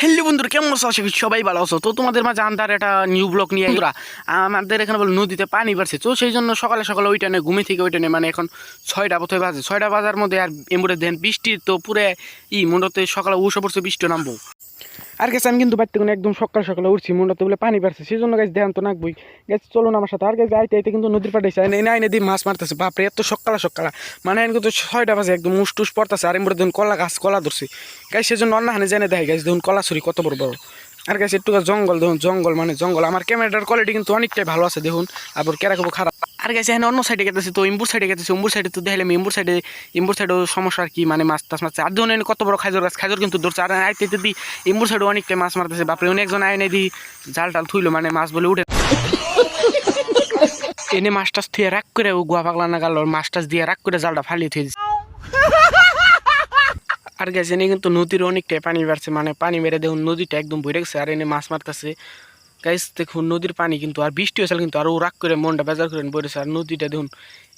Hello বন্ধুরা, কেমন আছো? আশা করি সবাই ভালো আছো। তো তোমাদের মাঝে আন্দার একটা নিউ ব্লগ নিয়ে বন্ধুরা, আমাদের এখানে বলে নদীতে পানি বাড়ছে। তো সেই জন্য সকালে সকালে ওই টানে ঘুমে থেকে ওই টানে মানে এখন 6টা বোধহয় বাজে। 6টা বাজার মধ্যে আর এমবুড়ে দেন বৃষ্টি তো পুরে মন্ডতে সকালে উঠে পড়ছে, বৃষ্টি নামবো। আর গেছে আমি কিন্তু বাড়তে কোনো একদম সকাল সকালে উঠছি, মন্ডতে বলে পানি বাড়ছে, সেই জন্য গাছ দেখান তো নাকবই। গেছে চলো না আমার সাথে। আর গেছে আইতে আইতে কিন্তু নদীর পাড়ে আইনে দিয়ে মাছ মারতেছে। বাপরে, এত সকালা সকালা মানে কিন্তু 6টা বাজে একদম উস পড়তেছে। আর এমবুড়ে দেখুন কলা গাছ কলা ধরছে গাছ, সেজন্য অন্য হানে জেনে দেয় গাছ দেখুন কলা ছড়ি কত বড় বড়। আর গাছ একটু জঙ্গল দেখুন, জঙ্গল মানে জঙ্গল। আমার ক্যামেরাটার কোয়ালিটি কিন্তু অনেকটাই ভালো আছে দেখুন, আবার কেরাকবো খারাপ। আর গেছে এখানে অন্য সাইডে গেতেছে, তো ইম্বুর সাইডে গেতেছে। ইম্বুর সাইডে তো দেখলাম ইম্বুর সাইডেও সমস্যা আর কি, মানে মাছ টাছ মারছে। আর ধরুন কত বড় খাজর গাছ, খাজর কিন্তু ধরছে। আর আইতে দি ইম্বুর সাইডে অনেকটাই মাছ মারতেছে। বাপরে, অনেকজন আইনে দি জাল টাল থুইলো, মানে মাছ বলে উঠে এনে মাছ টাছ থুয়ে রাগ করে ও গোয়া পাগলা না গেল, মাছ টাছ দিয়ে রাগ করে জালটা ফালিয়ে থুয়ে দিচ্ছে। আর গেছে এনে কিন্তু নদীর অনেকটাই পানি বাড়ছে, মানে পানি মেরে দেখুন নদীটা একদম ভরে গেছে। আর এনে মাছ মারতেছে গাইস, দেখুন নদীর পানি কিন্তু আর বৃষ্টি হয়েছিল কিন্তু আরও রাগ করে মনটা বেজার করে পড়েছে। আর নদীটা দেখুন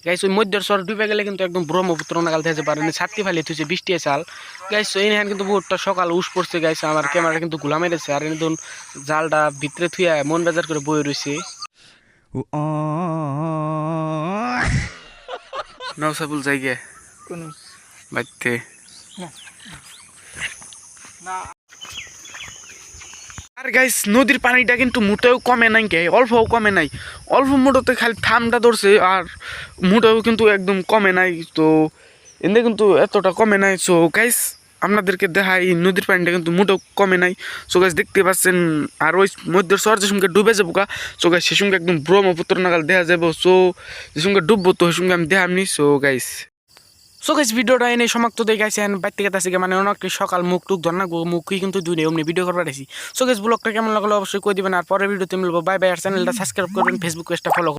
গাইস, ওই মধ্যের স্বর ডুবে গেলে কিন্তু একদম ব্রহ্মপুত্র নাগাল থেকে পারে ছাত্রী ফালিয়ে থুছে বৃষ্টি চাল গাইস। এই হ্যাঁ কিন্তু বহুতটা সকাল উস পড়ছে গাইছে, আমার ক্যামেরা কিন্তু গুলা মেরেছে। আর এনে দেখুন জালটা ভিতরে থুয়ে মন বেজার করে বয়ে রয়েছে। নৌসাবুল জায়গা বাইতে আর গাইস, নদীর পানিটা কিন্তু মোটেও কমে নাই, কে অল্পও কমে নাই। অল্প মোটোতে খালি থামটা ধরছে, আর মোটেও কিন্তু একদম কমে নাই। তো এনে কিন্তু এতটা কমে নাই। সো গাইস, আপনাদেরকে দেখাই নদীর পানিটা কিন্তু মোটেও কমে নাই। সো গাইস দেখতে পাচ্ছেন। আর ওই মধ্যের শহর যে সঙ্গে ডুবে যাবো গা, সো গাইস সে সঙ্গে একদম ব্রহ্মপুত্র নাগাল দেখা যাবো। সো যে সঙ্গে ডুববো তো সে সঙ্গে আমি দেখামনি। সো গাইস ভিডিওটা এনে সমাপ্ত দিয়ে গাইছে বাইতে গেছে, মানে অনেক সকাল মুখ টুক ধর না মুখই কিন্তু দুই নেই অমনি ভিডিও করবার আছি। সো গাইস ব্লগটা কেমন লাগলো অবশ্যই কই দিবেন। আর পরের ভিডিওতে মিলবো। Bye bye. আর চ্যানেলটা সাবস্ক্রাইব করবেন, ফেসবুক পেজটা ফলো